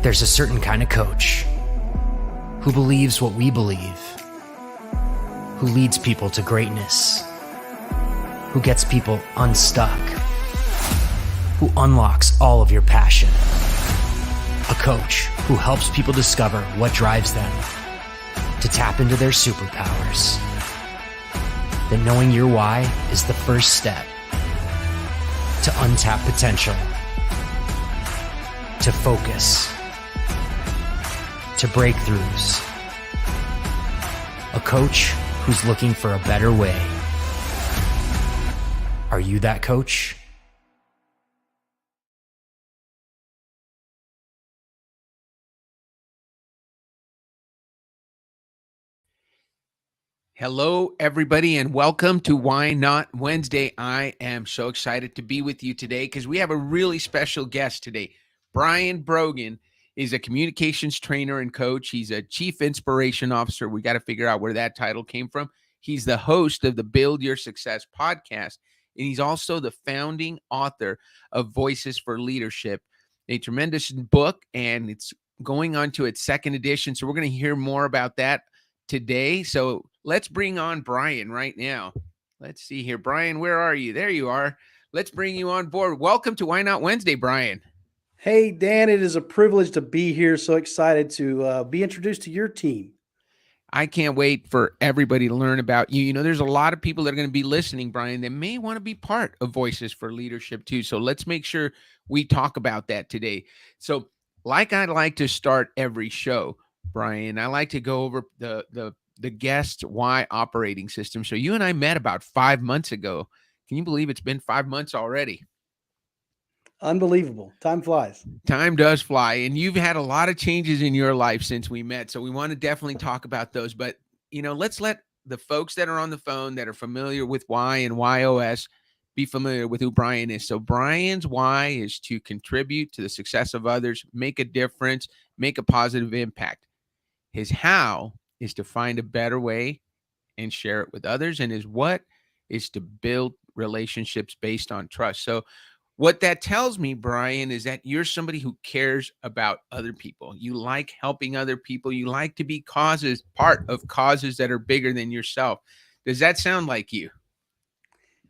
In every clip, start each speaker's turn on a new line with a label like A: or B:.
A: There's a certain kind of coach who believes what we believe, who leads people to greatness, who gets people unstuck, who unlocks all of your passion. A coach who helps people discover what drives them, to tap into their superpowers. That knowing your why is the first step to untap potential, to focus, to breakthroughs. A coach who's looking for a better way. Are you that coach?
B: Hello, everybody, and welcome to Why Not Wednesday. I am so excited to be with you today because we have a really special guest today. Brian Brogen is a communications trainer and coach. He's a chief inspiration officer. We got to figure out where that title came from. He's the host of the Build Your Success podcast, and he's also the founding author of Voices for Leadership, a tremendous book, and it's going on to its second edition. So we're going to hear more about that today. So let's bring on Brian right now. Let's see here. Brian, where are you? There you are. Let's bring you on board. Welcome to Why Not Wednesday, Brian.
C: Hey, Dan, it is a privilege to be here. So excited to be introduced to your team.
B: I can't wait for everybody to learn about you. You know, there's a lot of people that are going to be listening, Brian, that may want to be part of Voices for Leadership too. So let's make sure we talk about that today. So like I'd like to start every show, Brian, I like to go over the guest why operating system. So you and I met about 5 months ago. Can you believe it's been 5 months already?
C: Unbelievable. Time flies.
B: Time does fly. And you've had a lot of changes in your life since we met. So we want to definitely talk about those. But, you know, let's let the folks that are on the phone that are familiar with why and WHY.os be familiar with who Brian is. So Brian's why is to contribute to the success of others, make a difference, make a positive impact. His how is to find a better way and share it with others. And his what is to build relationships based on trust. So what that tells me, Brian, is that you're somebody who cares about other people. You like helping other people. You like to be part of causes that are bigger than yourself. Does that sound like you?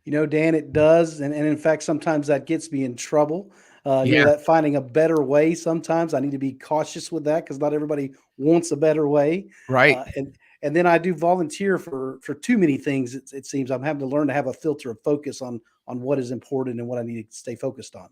C: You know, Dan, it does. And in fact, sometimes that gets me in trouble. You know, that finding a better way. Sometimes I need to be cautious with that because not everybody wants a better way.
B: Right.
C: And then I do volunteer for too many things. It seems I'm having to learn to have a filter of focus on what is important and what I need to stay focused on.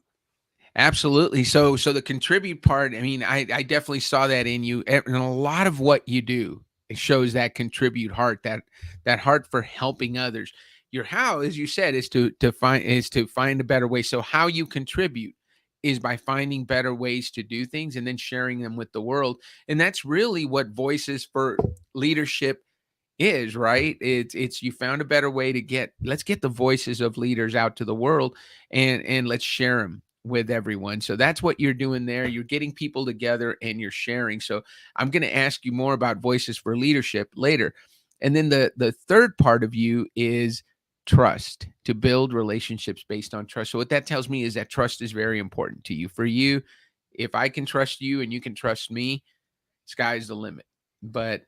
B: Absolutely. So the contribute part, I mean, I definitely saw that in you. And a lot of what you do, it shows that contribute heart, that heart for helping others. Your how, as you said, is to find a better way. So how you contribute is by finding better ways to do things and then sharing them with the world. And that's really what Voices for Leadership is, right? It's you found a better way to let's get the voices of leaders out to the world and let's share them with everyone. So that's what you're doing there. You're getting people together and you're sharing. So I'm going to ask you more about Voices for Leadership later. And then the third part of you is trust, to build relationships based on trust. So what that tells me is that trust is very important to you. For you, if I can trust you and you can trust me, sky's the limit. But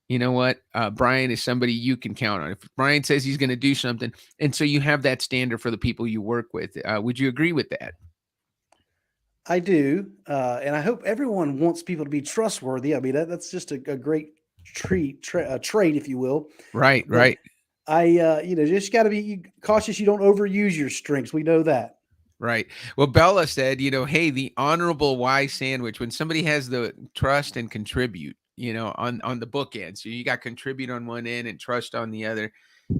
B: you know what? Brian is somebody you can count on. If Brian says he's going to do something, and so you have that standard for the people you work with. Would you agree with that?
C: I do. And I hope everyone wants people to be trustworthy. I mean, that's just a great trait, if you will.
B: Right,
C: but
B: right.
C: Just got to be cautious. You don't overuse your strengths. We know that.
B: Right. Well, Bella said, hey, the honorable why sandwich, when somebody has the trust and contribute, on the bookend. So you got contribute on one end and trust on the other.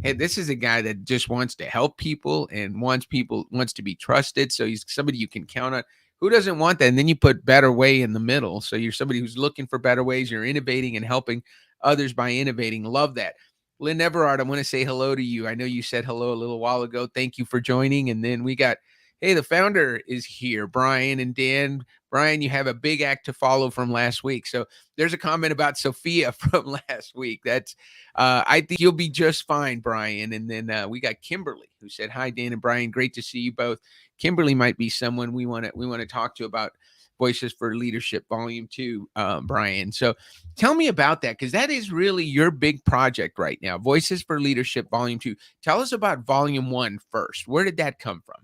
B: Hey, this is a guy that just wants to help people and wants to be trusted. So he's somebody you can count on. Who doesn't want that? And then you put better way in the middle. So you're somebody who's looking for better ways. You're innovating and helping others by innovating. Love that. Lynn Everard, I want to say hello to you. I know you said hello a little while ago. Thank you for joining. And then we got, the founder is here, Brian and Dan. Brian, you have a big act to follow from last week. So there's a comment about Sophia from last week. That's, I think you'll be just fine, Brian. And then we got Kimberly who said, hi, Dan and Brian. Great to see you both. Kimberly might be someone we want to talk to about Voices for Leadership Volume 2, Brian. So tell me about that, because that is really your big project right now, Voices for Leadership Volume 2. Tell us about Volume 1 first. Where did that come from?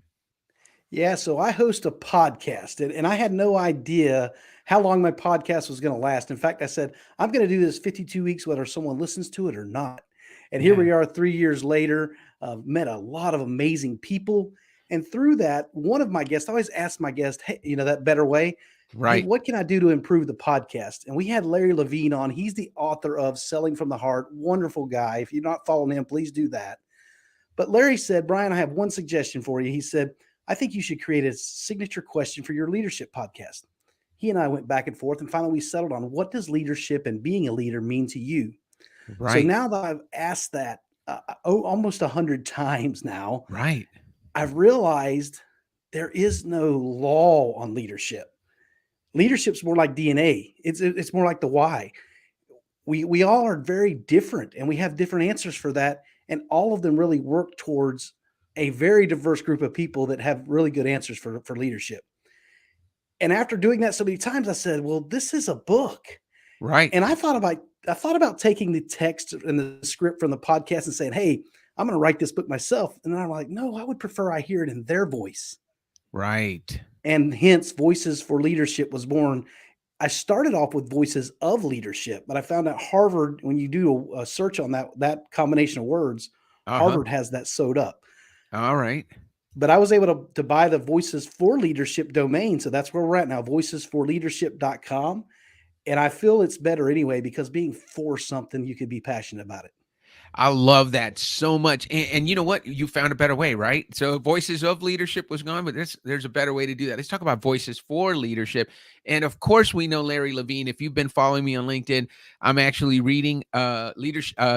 C: Yeah, so I host a podcast, and I had no idea how long my podcast was going to last. In fact, I said, I'm going to do this 52 weeks, whether someone listens to it or not. And here
B: Yeah.
C: we are 3 years later, met a lot of amazing people. And through that, one of my guests, I always ask my guest, hey, that better way, hey,
B: Right.
C: what can I do to improve the podcast? And we had Larry Levine on. He's the author of Selling from the Heart. Wonderful guy. If you're not following him, please do that. But Larry said, Brian, I have one suggestion for you. He said, I think you should create a signature question for your leadership podcast. He and I went back and forth, and finally we settled on, what does leadership and being a leader mean to you? So
B: Right.
C: now that I've asked that almost 100 times now,
B: Right.
C: I've realized there is no law on leadership. Leadership's more like DNA. It's more like the why. We all are very different, and we have different answers for that. And all of them really work towards a very diverse group of people that have really good answers for leadership. And after doing that so many times, I said, well, this is a book.
B: Right.
C: And I thought about taking the text and the script from the podcast and saying, hey, I'm going to write this book myself. And I'm like, no, I would prefer I hear it in their voice.
B: Right.
C: And hence Voices for Leadership was born. I started off with Voices of Leadership, but I found out Harvard, when you do a search on that combination of words, Harvard has that sewed up.
B: All right.
C: But I was able to buy the Voices for Leadership domain. So that's where we're at now, voicesforleadership.com. And I feel it's better anyway, because being for something, you could be passionate about it.
B: I love that so much. And you know what? You found a better way, right? So Voices of Leadership was gone, but there's a better way to do that. Let's talk about Voices for Leadership. And of course, we know Larry Levine. If you've been following me on LinkedIn, I'm actually reading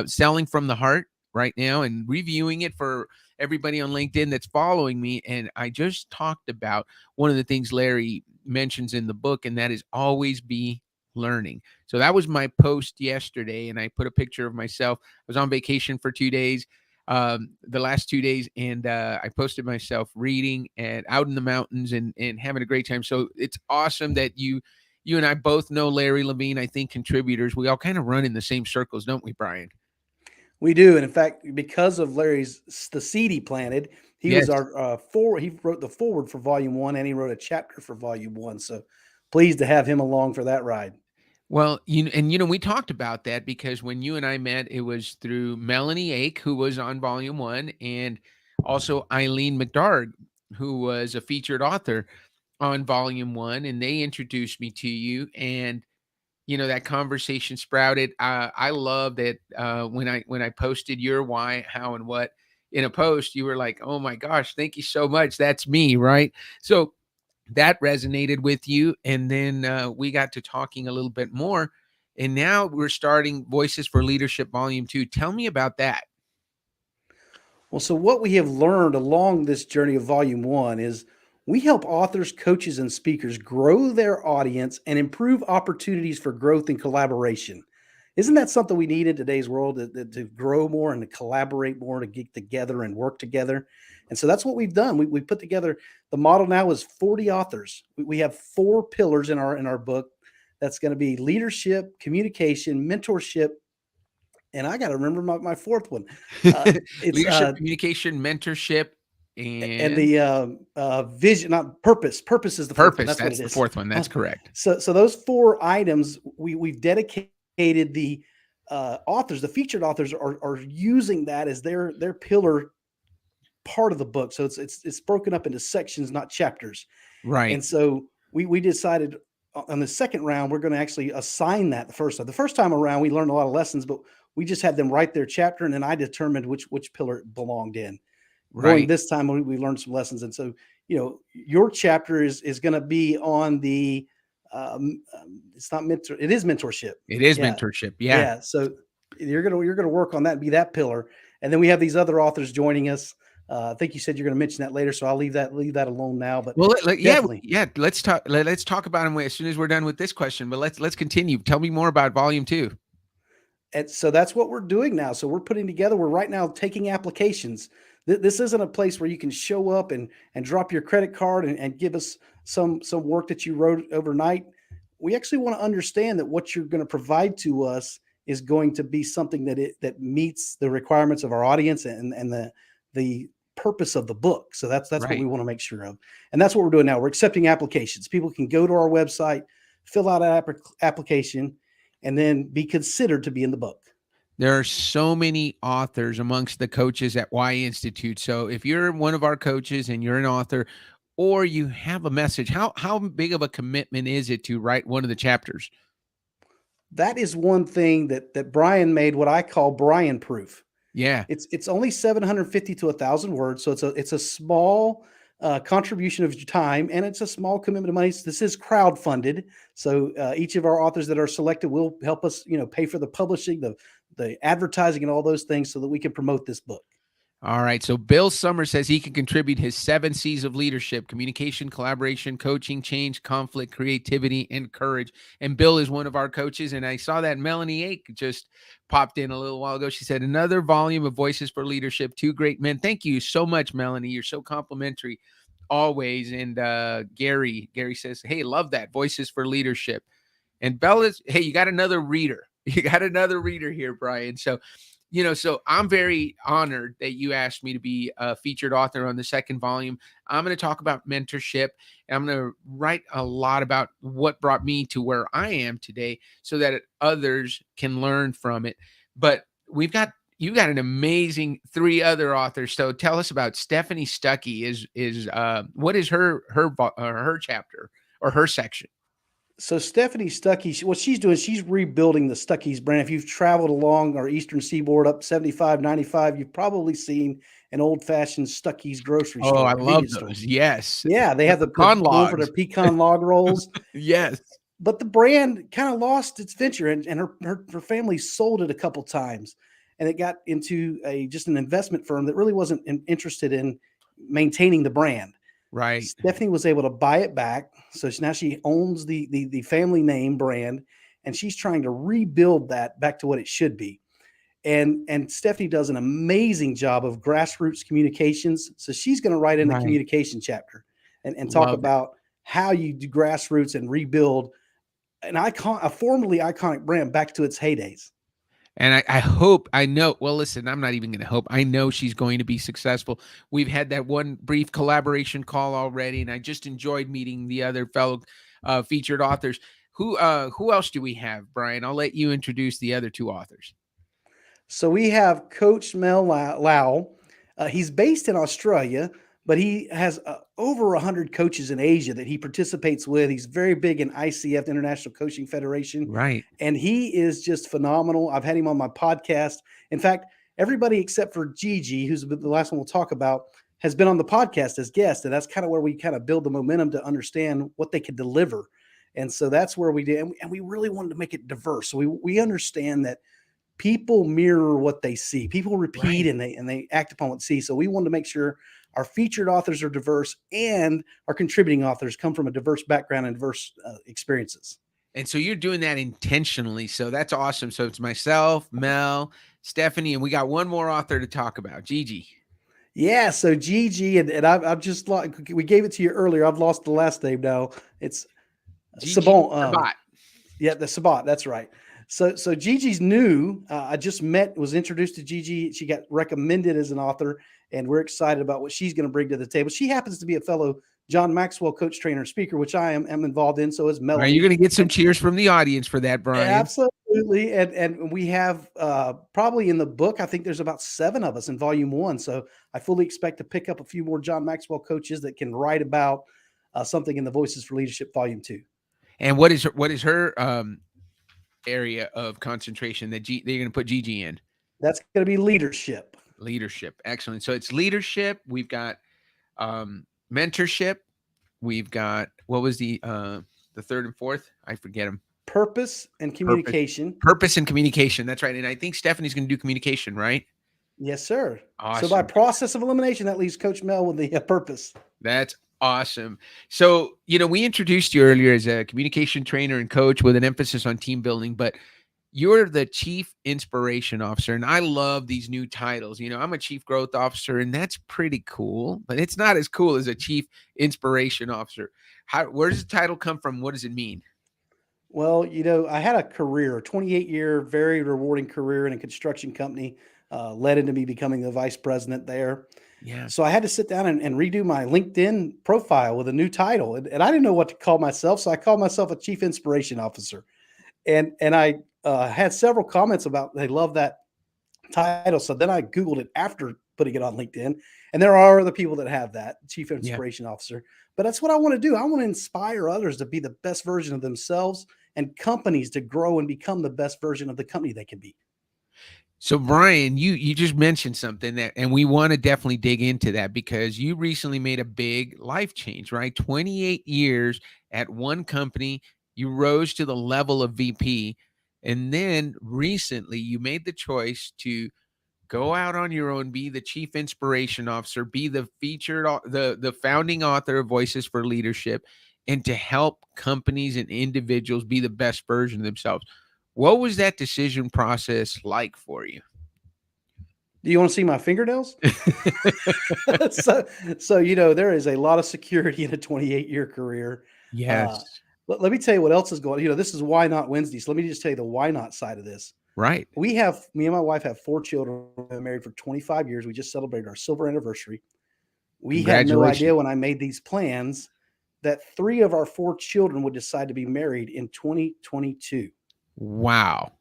B: Selling from the Heart right now and reviewing it for everybody on LinkedIn that's following me. And I just talked about one of the things Larry mentions in the book, and that is always be learning. So that was my post yesterday, and I put a picture of myself. I was on vacation for 2 days, the last 2 days, and I posted myself reading and out in the mountains and having a great time. So it's awesome that you and I both know Larry Levine. I think contributors, we all kind of run in the same circles, don't we, Brian?
C: We do. And in fact, because of the seed he planted, he
B: Yes.
C: was our he wrote the forward for Volume 1, and he wrote a chapter for Volume 1. So pleased to have him along for that ride.
B: Well, we talked about that because when you and I met, it was through Melanie Ake, who was on Volume 1, and also Eileen McDarg, who was a featured author on Volume 1, and they introduced me to you, and that conversation sprouted. I love that when I posted your why, how, and what in a post, you were like, "Oh my gosh, thank you so much. That's me," right? So that resonated with you, and then we got to talking a little bit more, and now we're starting Voices for Leadership Volume 2. Tell me about that.
C: Well, so what we have learned along this journey of Volume 1 is we help authors, coaches, and speakers grow their audience and improve opportunities for growth and collaboration. Isn't that something we need in today's world, to grow more and to collaborate more, to get together and work together? And so that's what we've done. We put together, the model now is 40 authors. We have 4 pillars in our book. That's going to be leadership, communication, mentorship, and I got to remember my 4th one. It's
B: Leadership, communication, mentorship,
C: and
B: and
C: the vision, not purpose. Purpose is the 4th one.
B: purpose.
C: That's what
B: That's
C: it
B: the
C: is.
B: 4th one. That's correct.
C: So those 4 items, we've dedicated the authors, the featured authors are using that as their pillar part of the book. So it's broken up into sections, not chapters.
B: Right.
C: And so we decided on the second round, we're going to actually assign that the first time. The first time around, we learned a lot of lessons, but we just had them write their chapter, and then I determined which pillar it belonged in. Going
B: Right.
C: this time, we learned some lessons. And so, your chapter is going to be on the, it's not mentor. It is mentorship.
B: It is
C: Yeah.
B: mentorship. Yeah.
C: Yeah. So you're going to work on that and be that pillar. And then we have these other authors joining us. I think you said you're going to mention that later, so I'll leave that alone now. But
B: Well,
C: definitely.
B: yeah. Let's talk about them as soon as we're done with this question. But let's continue. Tell me more about Volume 2.
C: And so that's what we're doing now. So we're putting together, we're right now taking applications. This isn't a place where you can show up and drop your credit card and give us some work that you wrote overnight. We actually want to understand that what you're going to provide to us is going to be something that meets the requirements of our audience and the purpose of the book. So that's what we
B: Right.
C: want to make sure of. And that's what we're doing now. We're accepting applications. People can go to our website, fill out an application, and then be considered to be in the book.
B: There are so many authors amongst the coaches at Y Institute. So if you're one of our coaches and you're an author, or you have a message, how big of a commitment is it to write one of the chapters?
C: That is one thing that Brian made, what I call Brian proof.
B: Yeah.
C: It's only 750 to 1,000 words, so it's a small contribution of your time, and it's a small commitment of money. This is crowdfunded, so each of our authors that are selected will help us, pay for the publishing, the advertising, and all those things, so that we can promote this book.
B: All right. So Bill Summers says he can contribute his 7 C's of leadership: communication, collaboration, coaching, change, conflict, creativity, and courage. And Bill is one of our coaches. And I saw that Melanie Ake just popped in a little while ago. She said, another volume of Voices for Leadership, 2 great men. Thank you so much, Melanie. You're so complimentary always. And Gary says, hey, love that. Voices for Leadership. And Bella's, hey, you got another reader. You got another reader here, Brian. So I'm very honored that you asked me to be a featured author on the 2nd volume. I'm going to talk about mentorship. And I'm going to write a lot about what brought me to where I am today so that others can learn from it. But you got an amazing 3 other authors. So tell us about Stephanie Stuckey. What is her chapter or her section?
C: So Stephanie Stuckey, what she's doing, she's rebuilding the Stuckey's brand. If you've traveled along our eastern seaboard up 75, 95, you've probably seen an old-fashioned Stuckey's grocery store.
B: Oh, I love those.
C: Store.
B: Yes.
C: Yeah, they have the
B: pecan
C: known
B: logs
C: for their pecan log rolls.
B: Yes.
C: But the brand kind of lost its venture, and her family sold it a couple times, and it got into just an investment firm that really wasn't interested in maintaining the brand.
B: Right.
C: Stephanie was able to buy it back. So now she owns the family name brand, and she's trying to rebuild that back to what it should be. And Stephanie does an amazing job of grassroots communications. So she's going to write in the communication chapter and talk about how you do grassroots and rebuild a formerly iconic brand back to its heydays.
B: And I know, well, listen, I'm not even going to hope. I know she's going to be successful. We've had that one brief collaboration call already, and I just enjoyed meeting the other fellow featured authors. Who else do we have, Brian? I'll let you introduce the other 2 authors.
C: So we have Coach Mel Lau. He's based in Australia, but he has over 100 coaches in Asia that he participates with. He's very big in ICF, the International Coaching Federation.
B: Right.
C: And he is just phenomenal. I've had him on my podcast. In fact, everybody except for Gigi, who's the last one we'll talk about, has been on the podcast as guests. And that's kind of where we kind of build the momentum to understand what they could deliver. And so that's where we did. And we really wanted to make it diverse. So we understand that people mirror what they see. People repeat and they act upon what they see. So we wanted to make sure our featured authors are diverse and our contributing authors come from a diverse background and diverse experiences.
B: And so you're doing that intentionally. So that's awesome. So it's myself, Mel, Stephanie, and we got one more author to talk about, Gigi.
C: Yeah. So Gigi, and I've just we gave it to you earlier. I've lost the last name now. It's Sabat. Yeah, the Sabat. That's right. So Gigi's new. I just was introduced to Gigi. She got recommended as an author, and we're excited about what she's going to bring to the table. She happens to be a fellow John Maxwell coach, trainer, speaker, which I am involved in. So is Melanie.
B: Are you going to get some cheers from the audience for that, Brian?
C: Absolutely. And we have probably in the book, I think there's about 7 of us in volume 1. So I fully expect to pick up a few more John Maxwell coaches that can write about something in the Voices for Leadership volume 2.
B: And what is her area of concentration that they're going to put Gigi in?
C: That's going to be leadership.
B: Leadership. Excellent. So it's leadership. We've got mentorship. We've got, what was the 3rd and 4th? I forget them.
C: Purpose and communication.
B: Purpose and communication. That's right. And I think Stephanie's going to do communication, right?
C: Yes, sir.
B: Awesome.
C: So by process of elimination, that leaves Coach Mel with the purpose.
B: That's awesome. So, we introduced you earlier as a communication trainer and coach with an emphasis on team building, but you're the Chief Inspiration Officer, and I love these new titles. I'm a Chief Growth Officer, and that's pretty cool, but it's not as cool as a Chief Inspiration Officer. Where does the title come from? What does it mean?
C: Well, I had a career, a 28-year, very rewarding career in a construction company, led into me becoming the vice president there.
B: Yeah.
C: So I had to sit down and redo my LinkedIn profile with a new title. And I didn't know what to call myself. So I called myself a Chief Inspiration Officer. And I had several comments about they love that title. So then I Googled it after putting it on LinkedIn. And there are other people that have that, Chief Inspiration Officer. But that's what I want to do. I want to inspire others to be the best version of themselves and companies to grow and become the best version of the company they can be.
B: So Brian, you just mentioned something and we want to definitely dig into that, because you recently made a big life change, right? 28 years at one company, you rose to the level of VP, and then recently you made the choice to go out on your own, be the Chief Inspiration Officer, be the the founding author of Voices for Leadership, and to help companies and individuals be the best version of themselves. What was that decision process like for you?
C: Do you want to see my fingernails? so there is a lot of security in a 28-year career.
B: Yes.
C: Let me tell you what else is going on. This is Why Not Wednesday. So let me just tell you the why not side of this.
B: Right.
C: Me and my wife have 4 children. We've been married for 25 years. We just celebrated our silver anniversary. We had no idea when I made these plans that 3 of our 4 children would decide to be married in 2022.
B: Wow.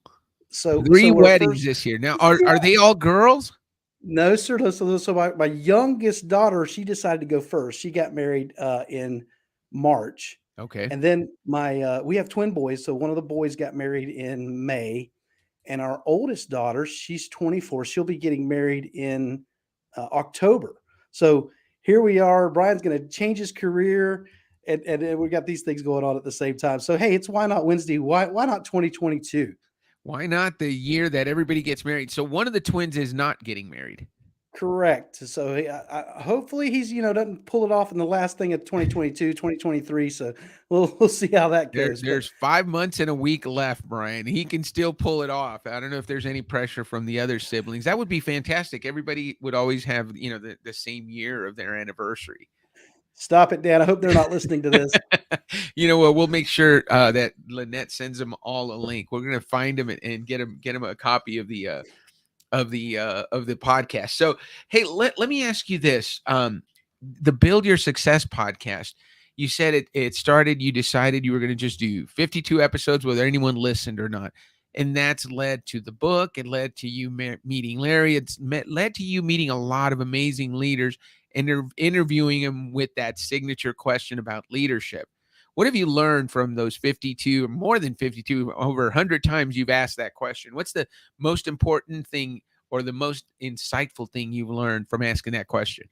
C: So
B: 3 weddings this year. Now, are they all girls?
C: No, sir. So my youngest daughter, she decided to go first. She got married in March.
B: Okay.
C: And then we have twin boys. So one of the boys got married in May. And our oldest daughter, she's 24. She'll be getting married in October. So here we are. Brian's going to change his career. And we got these things going on at the same time. So, hey, it's Why Not Wednesday. Why not 2022?
B: Why not the year that everybody gets married? So one of the twins is not getting married.
C: Correct. So hopefully he's, doesn't pull it off in the last thing of 2022, 2023. So we'll see how that goes.
B: There's 5 months and a week left, Brian. He can still pull it off. I don't know if there's any pressure from the other siblings. That would be fantastic. Everybody would always have, the same year of their anniversary.
C: Stop it, Dan. I hope they're not listening to this.
B: We'll make sure that Lynette sends them all a link. We're going to find them and get them a copy of the podcast. So, hey, let me ask you this. The Build Your Success podcast, you said it started, you decided you were going to just do 52 episodes, whether anyone listened or not. And that's led to the book. It led to you meeting Larry. It's led to you meeting a lot of amazing leaders and interviewing them with that signature question about leadership. What have you learned from those 52, or more than 52, over 100 times you've asked that question? What's the most important thing or the most insightful thing you've learned from asking that question?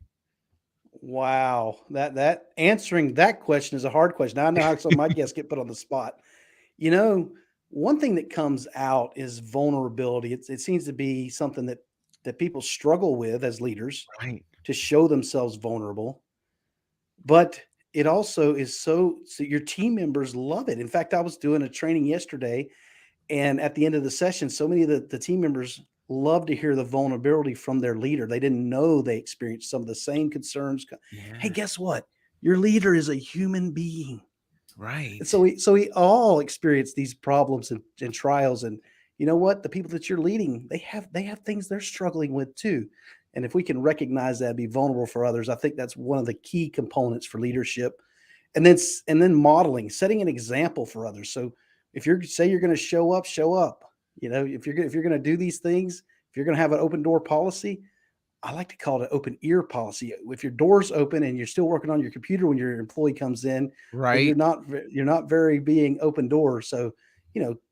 C: Wow. That answering that question is a hard question. I know how some of my guests get put on the spot. One thing that comes out is vulnerability. It seems to be something that people struggle with as leaders,
B: right,
C: to show themselves vulnerable. But it also is so your team members love it. In fact, I was doing a training yesterday, and at the end of the session, so many of the team members love to hear the vulnerability from their leader. They didn't know they experienced some of the same concerns. Yeah. Hey, guess what? Your leader is a human being.
B: Right.
C: And so we all experience these problems and trials. And you know what? The people that you're leading, they have things they're struggling with too. And if we can recognize that, be vulnerable for others, I think that's one of the key components for leadership. And then modeling, setting an example for others. So if you're going to show up, show up. If you're going to do these things, if you're going to have an open door policy, I like to call it an open ear policy. If your door's open and you're still working on your computer when your employee comes in,
B: right,
C: you're not very being open door. So,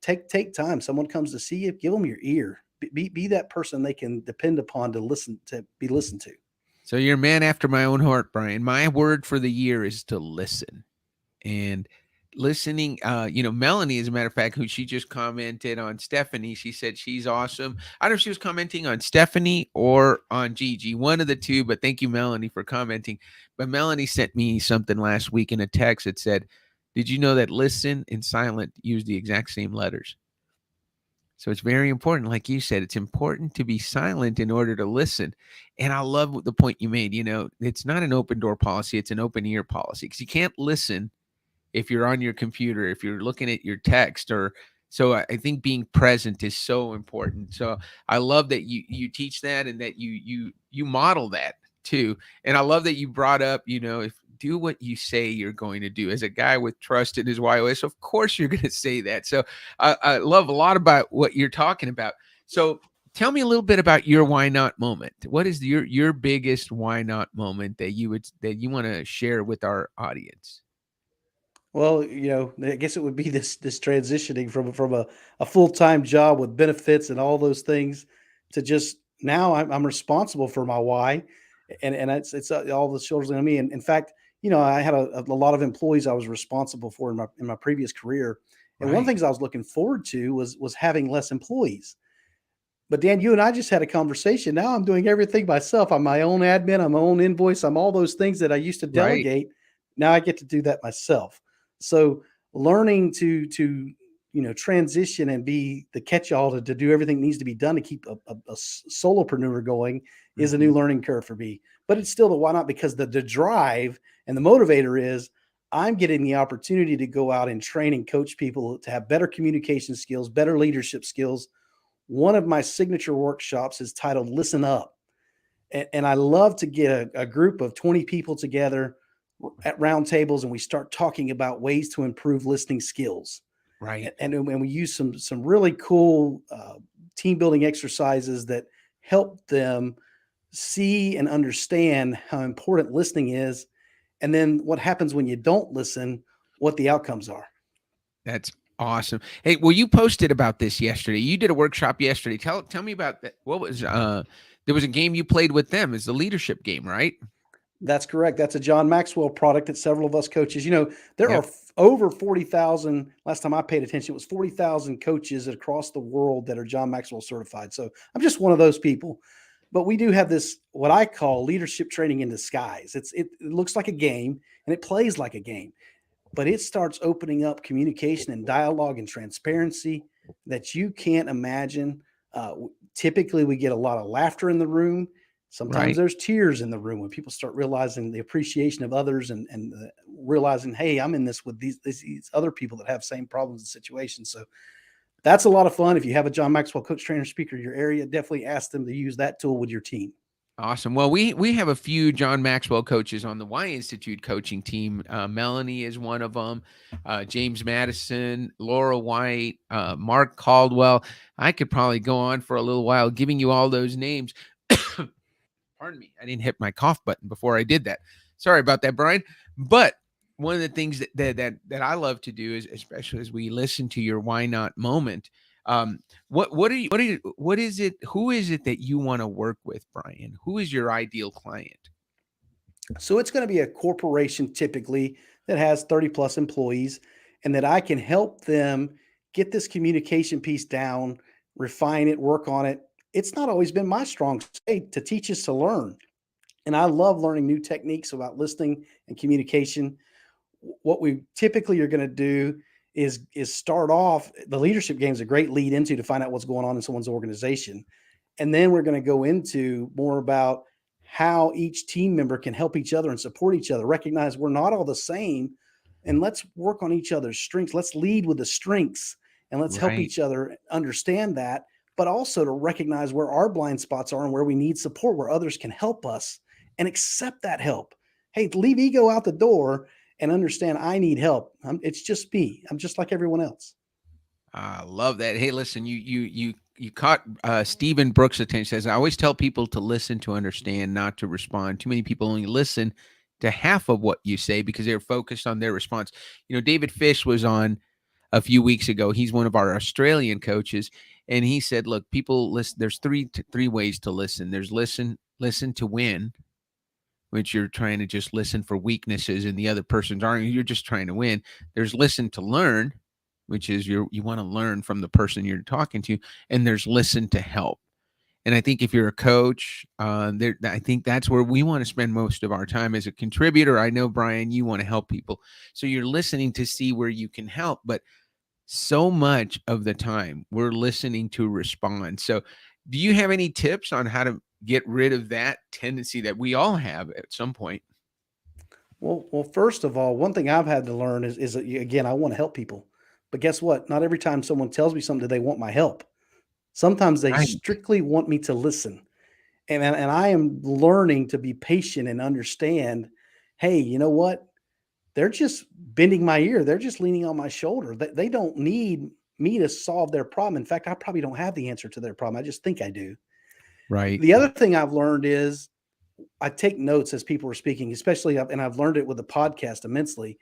C: take time. Someone comes to see you, give them your ear. Be that person they can depend upon to be listened to.
B: So you're a man after my own heart, Brian. My word for the year is to listen. And listening, Melanie, as a matter of fact, who she just commented on Stephanie, she said she's awesome. I don't know if she was commenting on Stephanie or on Gigi, one of the two, but thank you, Melanie, for commenting. But Melanie sent me something last week in a text that said, did you know that listen and silent use the exact same letters? So it's very important. Like you said, it's important to be silent in order to listen. And I love the point you made. It's not an open door policy, it's an open ear policy, because you can't listen if you're on your computer, if you're looking at your text, or so I think being present is so important. So I love that you teach that, and that you model that too. And I love that you brought up, if do what you say you're going to do. As a guy with trust in his WHY.os, of course you're going to say that. So I love a lot about what you're talking about. So tell me a little bit about your why not moment. What is your biggest why not moment that you want to share with our audience?
C: Well, I guess it would be this transitioning from a full-time job with benefits and all those things to just now I'm responsible for my why, and it's all the shoulders on me. And in fact, I had a lot of employees I was responsible for in my previous career, and one of the
B: Right.
C: things I was looking forward to was having less employees. But Dan, you and I just had a conversation. Now I'm doing everything myself. I'm my own admin. I'm my own invoice. I'm all those things that I used to
B: Right.
C: delegate. Now I get to do that myself. So learning to transition and be the catch-all to do everything that needs to be done to keep a solopreneur going is a
B: Mhm.
C: new learning curve for me. But it's still the why not, because the drive and the motivator is I'm getting the opportunity to go out and train and coach people to have better communication skills, better leadership skills. One of my signature workshops is titled Listen Up. And I love to get a group of 20 people together at round tables, and we start talking about ways to improve listening skills.
B: Right.
C: And we use some really cool team building exercises that help them see and understand how important listening is. And then what happens when you don't listen, what the outcomes are.
B: That's awesome. Hey, well, you posted about this yesterday. You did a workshop yesterday. Tell me about that. What was there was a game you played with them. It's the leadership game, right?
C: That's correct. That's a John Maxwell product that several of us coaches, there are
B: Yep.
C: over 40,000. Last time I paid attention, it was 40,000 coaches across the world that are John Maxwell certified. So I'm just one of those people. But we do have this, what I call leadership training in disguise. It looks like a game and it plays like a game, but it starts opening up communication and dialogue and transparency that you can't imagine. Typically, we get a lot of laughter in the room. Sometimes
B: Right.
C: there's tears in the room when people start realizing the appreciation of others, and realizing, hey, I'm in this with these other people that have same problems and situations. So that's a lot of fun. If you have a John Maxwell coach, trainer, speaker in your area, definitely ask them to use that tool with your team.
B: Awesome. Well, we have a few John Maxwell coaches on the Y Institute coaching team. Melanie is one of them. James Madison, Laura White, Mark Caldwell. I could probably go on for a little while giving you all those names. Pardon me. I didn't hit my cough button before I did that. Sorry about that, Brian. But one of the things that I love to do is, especially as we listen to your why not moment, what is it? Who is it that you want to work with, Brian? Who is your ideal client?
C: So it's going to be a corporation typically that has 30 plus employees, and that I can help them get this communication piece down, refine it, work on it. It's not always been my strong suit. To teach is to learn. And I love learning new techniques about listening and communication. What we typically are going to do is start off. The leadership game is a great lead into to find out what's going on in someone's organization. And then we're going to go into more about how each team member can help each other and support each other, recognize we're not all the same, and let's work on each other's strengths. Let's lead with the strengths, and let's help
B: Right.
C: each other understand that, but also to recognize where our blind spots are and where we need support, where others can help us, and accept that help. Hey, leave ego out the door and understand I need help. It's just me. I'm just like everyone else.
B: I love that. Hey, listen, you caught Stephen Brooks' attention. Says I always tell people to listen to understand, not to respond. Too many people only listen to half of what you say because they're focused on their response. David Fish was on a few weeks ago. He's one of our Australian coaches, and he said, "Look, people listen. There's three ways to listen. There's listen to win, which you're trying to just listen for weaknesses in the other person's argument. You're just trying to win. There's listen to learn, which is you want to learn from the person you're talking to, and there's listen to help." And I think if you're a coach, I think that's where we want to spend most of our time as a contributor. I know, Brian, you want to help people. So you're listening to see where you can help. But so much of the time we're listening to respond. So do you have any tips on how to get rid of that tendency that we all have at some point?
C: Well, first of all, one thing I've had to learn is that, again, I want to help people, but guess what? Not every time someone tells me something, do they want my help. Sometimes they
B: Right.
C: strictly want me to listen, and I am learning to be patient and understand. Hey, you know what? They're just bending my ear. They're just leaning on my shoulder. They don't need me to solve their problem. In fact, I probably don't have the answer to their problem. I just think I do.
B: Right.
C: The other thing I've learned is I take notes as people are speaking, especially, and I've learned it with the podcast immensely,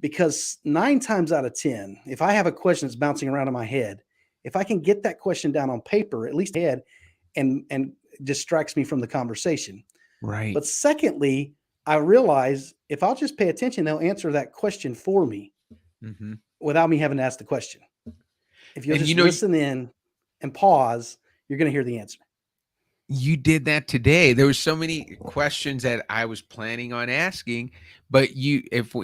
C: because 9 times out of 10, if I have a question that's bouncing around in my head, if I can get that question down on paper, at least head, and distracts me from the conversation.
B: Right.
C: But secondly, I realize if I'll just pay attention, they'll answer that question for me
B: Hmm.
C: without me having to ask the question. If you'll
B: And
C: just listen in and pause, you're going to hear the answer.
B: you did that today. There were so many questions that I was planning on asking, but if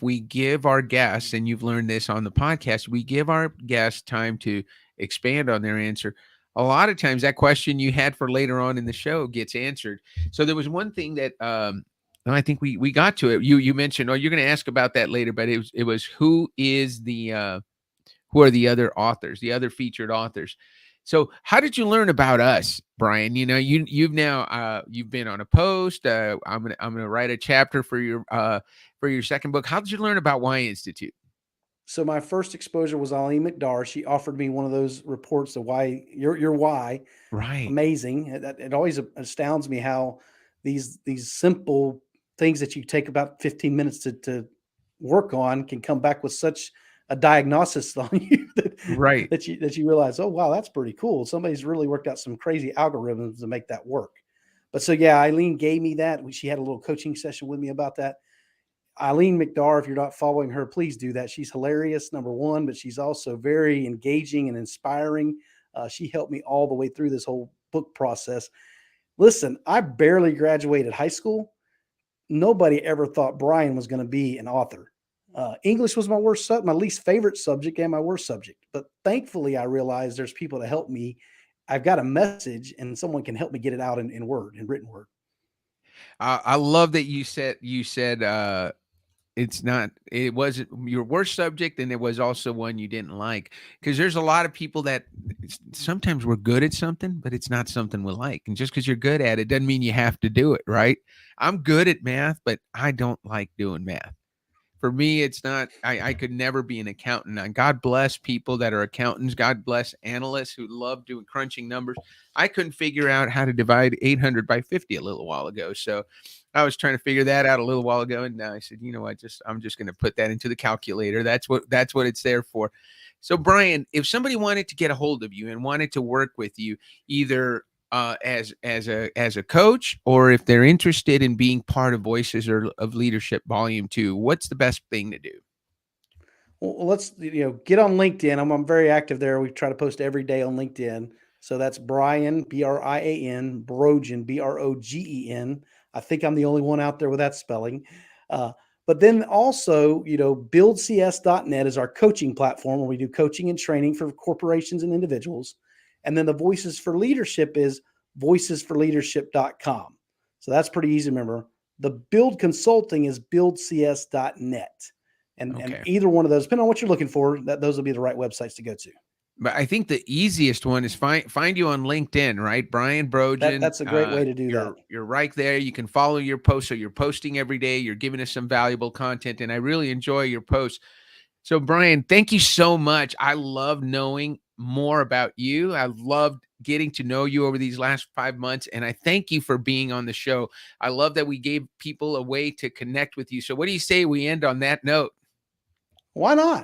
B: we give our guests, and you've learned this on the podcast, we give our guests time to expand on their answer. A lot of times that question you had for later on in the show gets answered. So there was one thing that I think we got to it. You mentioned, oh, you're going to ask about that later, but it was who are the other authors, the other featured authors. So how did you learn about us, Brian? You've now you've been on a post. I'm gonna write a chapter for your second book. How did you learn about Y Institute?
C: So my first exposure was Eileen McDarr. She offered me one of those reports, the why your why.
B: Right.
C: Amazing. It always astounds me how these simple things that you take about 15 minutes to work on can come back with such a diagnosis on you
B: Right.
C: that you realize, oh wow, that's pretty cool. Somebody's really worked out some crazy algorithms to make that work. But so yeah, Eileen gave me that. She had a little coaching session with me about that. Eileen McDarr, if you're not following her, please do that. She's hilarious, number one, but she's also very engaging and inspiring. She helped me all the way through this whole book process. Listen, I barely graduated high school. Nobody ever thought Brian was going to be an author. English was my least favorite subject and my worst subject. But thankfully, I realized there's people to help me. I've got a message, and someone can help me get it out in word, in written word.
B: I love that you said it wasn't your worst subject, and it was also one you didn't like, because there's a lot of people that sometimes we're good at something, but it's not something we like, and just because you're good at it doesn't mean you have to do it. Right? I'm good at math, but I don't like doing math. For me, it's not, I could never be an accountant. And God bless people that are accountants. God bless analysts who love doing crunching numbers. I couldn't figure out how to divide 800 by 50 a little while ago. So I was trying to figure that out a little while ago. And I said, I'm just going to put that into the calculator. That's what it's there for. So Brian, if somebody wanted to get a hold of you and wanted to work with you, either as a coach, or if they're interested in being part of Voices of Leadership Volume 2, what's the best thing to do?
C: Well, let's get on LinkedIn. I'm very active there. We try to post every day on LinkedIn. So that's Brian, Brian, Brogen, Brogen. I think I'm the only one out there with that spelling. But then also, buildcs.net is our coaching platform where we do coaching and training for corporations and individuals. And then the Voices for Leadership is voicesforleadership.com. So that's pretty easy to remember. The Build Consulting is buildcs.net. And either one of those, depending on what you're looking for, those will be the right websites to go to.
B: But I think the easiest one is find you on LinkedIn, right? Brian Brogen.
C: That's a great way to do that.
B: You're right there. You can follow your posts. So you're posting every day. You're giving us some valuable content, and I really enjoy your posts. So Brian, thank you so much. I love knowing more about you. I loved getting to know you over these last 5 months, and I thank you for being on the show. I love that we gave people a way to connect with you. So what do you say we end on that note?
C: Why not?